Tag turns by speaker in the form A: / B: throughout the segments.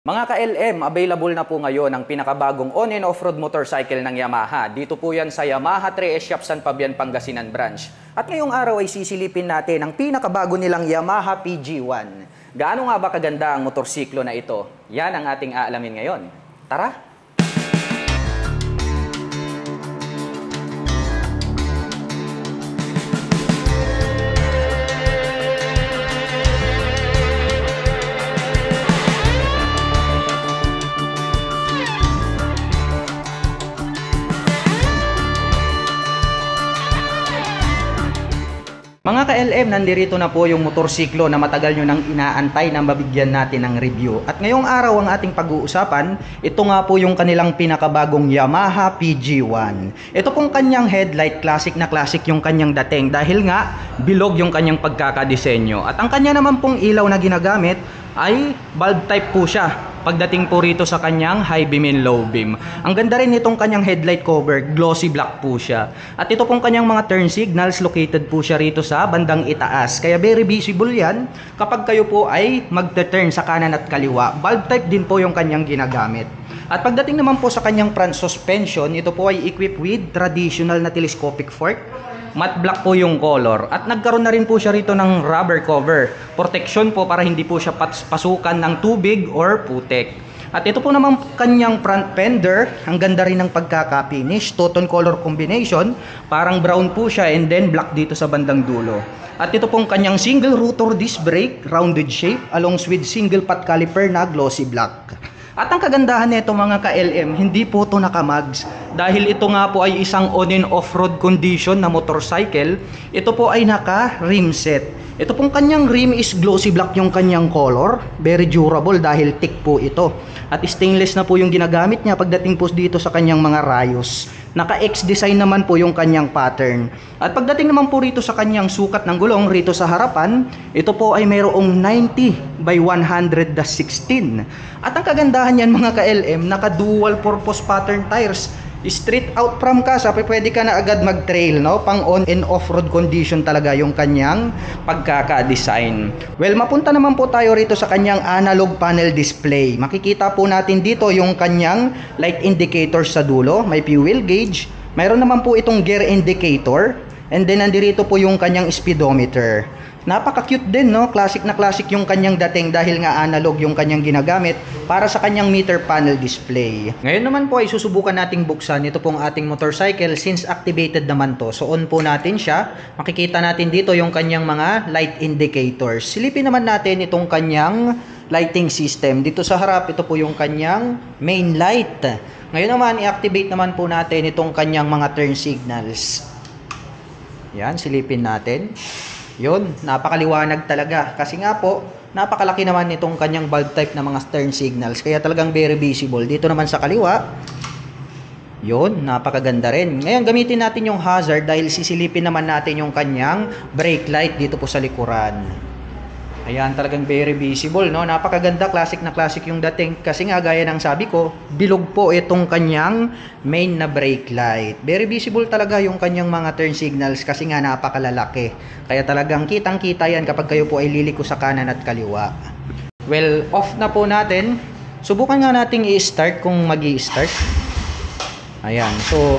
A: Mga ka-LM, available na po ngayon ang pinakabagong on and off-road motorcycle ng Yamaha. Dito po yan sa Yamaha 3S Shop San Fabian, Pangasinan branch. At ngayong araw ay sisilipin natin ang pinakabago nilang Yamaha PG1. Gaano nga ba kaganda ang motorsiklo na ito? Yan ang ating aalamin ngayon. Tara! Mga ka-LM, nandirito na po yung motorsiklo na matagal nyo nang inaantay na mabigyan natin ng review. At ngayong araw ang ating pag-uusapan, ito nga po yung kanilang pinakabagong Yamaha PG1. Ito pong kanyang headlight, classic na classic yung kanyang dating dahil nga bilog yung kanyang pagkakadesenyo. At ang kanya naman pong ilaw na ginagamit ay bulb type po siya. Pagdating po rito sa kanyang high beam and low beam. Ang ganda rin itong kanyang headlight cover, glossy black po siya. At ito pong kanyang mga turn signals, located po siya rito sa bandang itaas. Kaya very visible yan kapag kayo po ay magte-turn sa kanan at kaliwa. Bulb type din po yung kanyang ginagamit. At pagdating naman po sa kanyang front suspension, ito po ay equipped with traditional na telescopic fork. Matte black po yung color at nagkaroon na rin po siya rito ng rubber cover protection po para hindi po siya pasukan ng tubig or putek. At ito po naman kanyang front fender, ang ganda rin ng pagkaka-finish, two-tone color combination, parang brown po siya and then black dito sa bandang dulo. At ito pong kanyang single rotor disc brake, rounded shape along with single pot caliper na glossy black. At ang kagandahan nito mga ka-LM, hindi po ito nakamags. Dahil ito nga po ay isang on and off-road condition na motorcycle, ito po ay naka-rim set. Ito pong kanyang rim is glossy black yung kanyang color. Very durable dahil thick po ito. At stainless na po yung ginagamit niya pagdating po dito sa kanyang mga rayos. Naka-X design naman po yung kanyang pattern. At pagdating naman po rito sa kanyang sukat ng gulong rito sa harapan, ito po ay mayroong 90 by 100-16. At ang kagandahan yan mga ka-LM, naka-dual purpose pattern tires. Straight out from casa, pwede ka na agad mag-trail, no? Pang on and off-road condition talaga yung kanyang pagkaka-design. Well, mapunta naman po tayo rito sa kanyang analog panel display. Makikita po natin dito yung kanyang light indicator sa dulo. May fuel gauge. Mayroon naman po itong gear indicator. And then, nandito po yung kanyang speedometer. Napaka-cute din, no? Classic na classic yung kanyang dating dahil nga analog yung kanyang ginagamit para sa kanyang meter panel display. Ngayon naman po ay susubukan nating buksan ito pong ating motorcycle since activated naman to. So on po natin siya. Makikita natin dito yung kanyang mga light indicators. Silipin naman natin itong kanyang lighting system. Dito sa harap, ito po yung kanyang main light. Ngayon naman, i-activate naman po natin itong kanyang mga turn signals. Yan, silipin natin. Yun, napakaliwanag talaga. Kasi nga po, napakalaki naman itong kanyang bulb type na mga turn signals. Kaya talagang very visible. Dito naman sa kaliwa, yun, napakaganda rin. Ngayon, gamitin natin yung hazard dahil sisilipin naman natin yung kanyang brake light dito po sa likuran. Ayan, talagang very visible, no? Napakaganda, classic na classic yung dating. Kasi nga, gaya ng sabi ko, bilog po itong kanyang main na brake light. Very visible talaga yung kanyang mga turn signals kasi nga napakalalaki. Kaya talagang kitang-kita yan kapag kayo po ay liliko sa kanan at kaliwa. Well, off na po natin. Subukan nga nating i-start kung mag-i-start. Ayan, so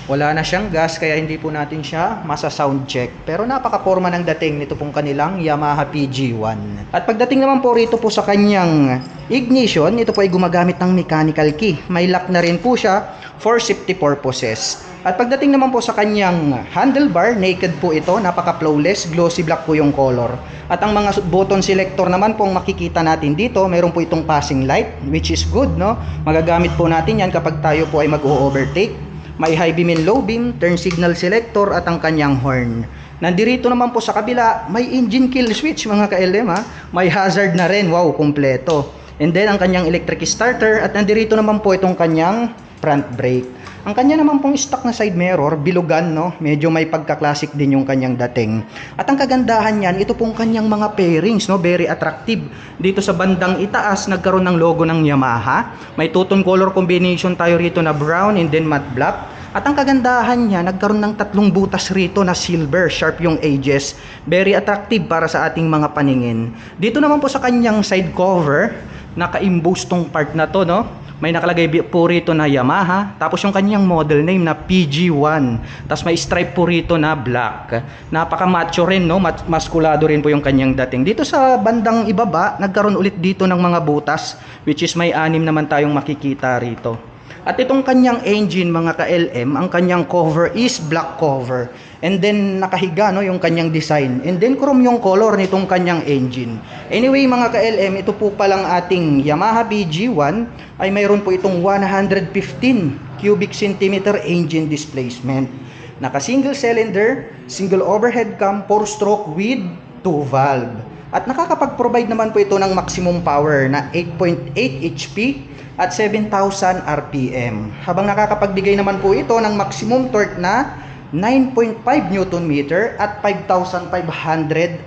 A: wala na siyang gas kaya hindi po natin siya masa-sound check. Pero napaka-forma ng dating nito pong kanilang Yamaha PG1. At pagdating naman po rito po sa kanyang ignition, ito po ay gumagamit ng mechanical key. May lock na rin po siya for safety purposes. At pagdating naman po sa kanyang handlebar, naked po ito, napaka-flawless, glossy black po yung color. At ang mga button selector naman pong makikita natin dito, mayroon po itong passing light, which is good, no? Magagamit po natin yan kapag tayo po ay mag-overtake. May high beam and low beam, turn signal selector at ang kanyang horn. Nandirito naman po sa kabila, may engine kill switch mga ka-LM ha. May hazard na rin, wow, kompleto. And then ang kanyang electric starter at nandirito naman po itong kanyang front brake. Ang kanya naman pong stock na side mirror, bilugan, no? Medyo may pagka-classic din yung kanyang dating. At ang kagandahan niyan, ito pong kanyang mga pairings, no? Very attractive. Dito sa bandang itaas, nagkaroon ng logo ng Yamaha. May two-tone color combination tayo rito na brown and then matte black. At ang kagandahan niya, nagkaroon ng tatlong butas rito na silver, sharp yung edges. Very attractive para sa ating mga paningin. Dito naman po sa kanyang side cover, naka-emboss tong part na to, no? May nakalagay po rito na Yamaha, tapos yung kanyang model name na PG1, tapos may stripe po rito na black. Napaka macho rin, no? Maskulado rin po yung kanyang dating. Dito sa bandang ibaba, nagkaroon ulit dito ng mga butas, which is may 6 naman tayong makikita rito. At itong kanyang engine, mga ka-LM, ang kanyang cover is black cover. And then nakahiga, no, yung kanyang design. And then chrome yung color nitong kanyang engine. Anyway, mga ka-LM, ito po palang ating Yamaha PG1 ay mayroon po itong 115 cubic centimeter engine displacement. Naka single cylinder, single overhead cam, 4-stroke with 2 valve. At nakakapag-provide naman po ito ng maximum power na 8.8 HP at 7,000 RPM. Habang nakakapagbigay naman po ito ng maximum torque na 9.5 Nm at 5,500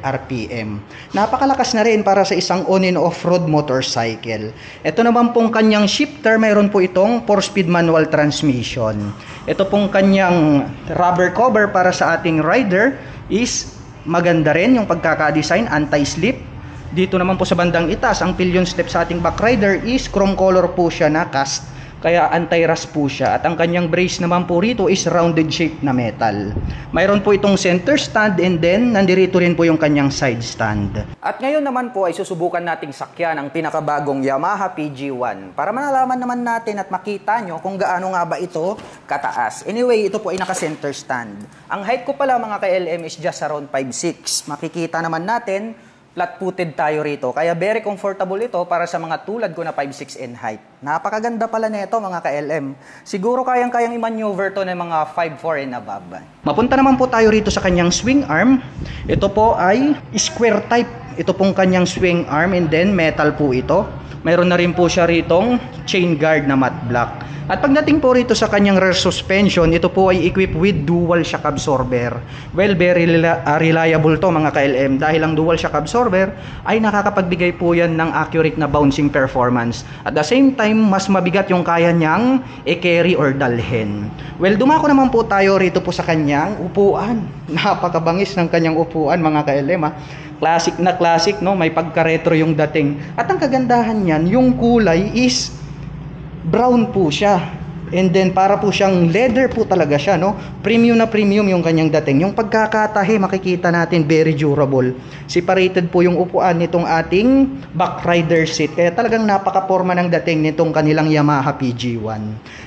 A: RPM. Napakalakas na rin para sa isang on and off-road motorcycle. Ito naman pong kanyang shifter, mayroon po itong 4-speed manual transmission. Ito pong kanyang rubber cover para sa ating rider is maganda rin yung pagkaka-design, anti-slip. Dito naman po sa bandang itaas, ang pillion step sa ating back rider is chrome color po siya na cast, kaya anti-rust po siya. At ang kanyang brace naman po rito is rounded shape na metal. Mayroon po itong center stand, and then nandirito rin po yung kanyang side stand. At ngayon naman po ay susubukan nating sakyan ang pinakabagong Yamaha PG1 para malalaman naman natin at makita nyo kung gaano nga ba ito kataas. Anyway, ito po ay naka-center stand. Ang height ko pala, mga ka-LM, is just around 5'6". Makikita naman natin flat-footed tayo rito. Kaya very comfortable ito para sa mga tulad ko na 5'6" in height. Napakaganda pala nito, mga ka-LM. Siguro kayang-kayang i-maneuver to ng mga 5'4" and above. Mapunta naman po tayo rito sa kanyang swing arm. Ito po ay square type. Ito pong kanyang swing arm, and then metal po ito. Mayroon na rin po siya ritong chain guard na matte black. At pagdating po rito sa kanyang rear suspension, ito po ay equipped with dual shock absorber. Well, very reliable to, mga ka-LM, dahil ang dual shock absorber ay nakakapagbigay po yan ng accurate na bouncing performance. At the same time, mas mabigat yung kaya niyang i-carry or dalhin. Well, dumako naman po tayo rito po sa kanyang upuan. Napakabangis ng kanyang upuan, mga ka-LM, ha. Classic na classic, no? May pagka-retro yung dating. At ang kagandahan niyan, yung kulay is brown po siya. And then para po siyang leather po talaga siya, no? Premium na premium yung kanyang dating. Yung pagkakatahi, makikita natin very durable. Separated po yung upuan nitong ating back rider seat. Kaya talagang napaka-forma ng dating nitong kanilang Yamaha PG1.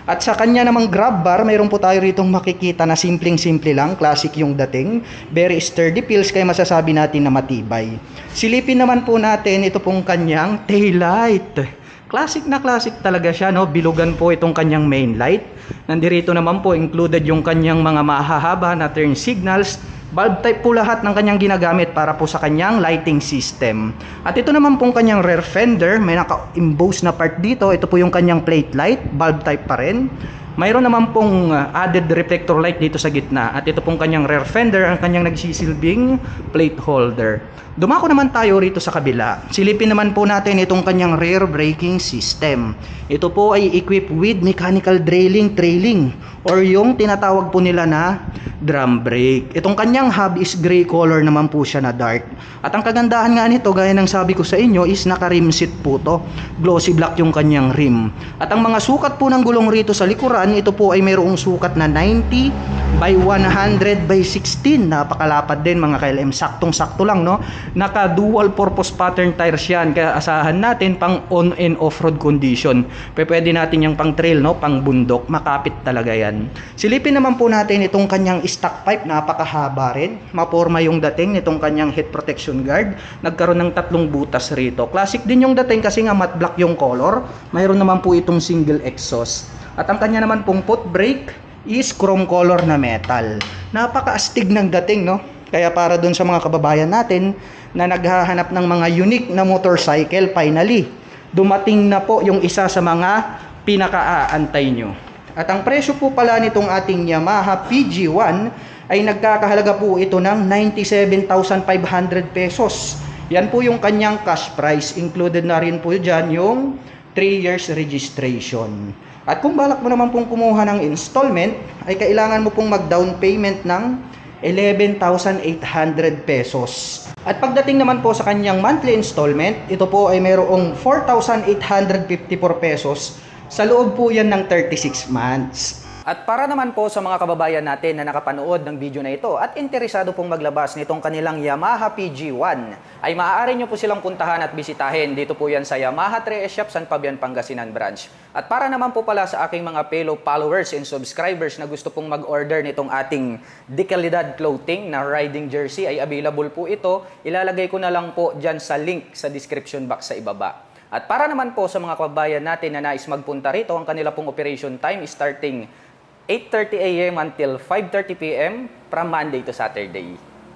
A: At sa kanya namang grab bar, mayroon po tayo ritong makikita na simpleng-simple lang, classic yung dating. Very sturdy pills, kaya masasabi natin na matibay. Silipin naman po natin ito pong kanyang taillight. Classic na classic talaga siya, no? Bilugan po itong kanyang main light. Nandirito naman po included yung kanyang mga mahahaba na turn signals. Bulb type po lahat ng kanyang ginagamit para po sa kanyang lighting system. At ito naman pong kanyang rear fender, may naka-emboss na part dito. Ito po yung kanyang plate light, bulb type pa rin. Mayroon naman pong added reflector light dito sa gitna. At ito pong kanyang rear fender, ang kanyang nagsisilbing plate holder. Dumako naman tayo rito sa kabila. Silipin naman po natin itong kanyang rear braking system. Ito po ay equipped with mechanical trailing or yung tinatawag po nila na drum brake. Itong kanyang hub is gray color naman po siya na dark. At ang kagandahan nga nito, gaya ng sabi ko sa inyo, is naka-rim seat po to. Glossy black yung kanyang rim. At ang mga sukat po ng gulong rito sa likuran, ito po ay mayroong sukat na 90 by 100 by 16. Napakalapad din, mga ka-LM. Saktong-sakto lang, no? Naka dual purpose pattern tires yan, kaya asahan natin pang on and off-road condition. Pwede natin yung pang trail, no? Pang bundok. Makapit talaga yan. Silipin naman po natin itong kanyang stock pipe. Napakahaba rin. Maporma yung dating nitong kanyang head protection guard. Nagkaroon ng 3 butas rito. Classic din yung dating kasi nga matte black yung color. Mayroon naman po itong single exhaust. At ang kanya naman pong foot brake is chrome color na metal. Napaka-astig ng dating, no? Kaya para dun sa mga kababayan natin na naghahanap ng mga unique na motorcycle, finally, dumating na po yung isa sa mga pinaka-aantay nyo. At ang presyo po pala nitong ating Yamaha PG1 ay nagkakahalaga po ito ng 97,500 pesos. Yan po yung kanyang cash price. Included na rin po dyan yung 3 years registration. At kung balak mo naman pong kumuha ng installment, ay kailangan mo pong mag-down payment ng 11,800 pesos. At pagdating naman po sa kanyang monthly installment, ito po ay mayroong 4,854 pesos. Sa loob po yan ng 36 months. At para naman po sa mga kababayan natin na nakapanood ng video na ito at interesado pong maglabas nitong kanilang Yamaha PG1, ay maaari nyo po silang puntahan at bisitahin. Dito po yan sa Yamaha 3S Shop, San Fabian, Pangasinan branch. At para naman po pala sa aking mga fellow followers and subscribers na gusto pong mag-order nitong ating Dekalidad clothing na riding jersey, ay available po ito. Ilalagay ko na lang po dyan sa link sa description box sa ibaba. At para naman po sa mga kababayan natin na nais magpunta rito, ang kanila pong operation time is starting 8:30 AM until 5:30 PM from Monday to Saturday.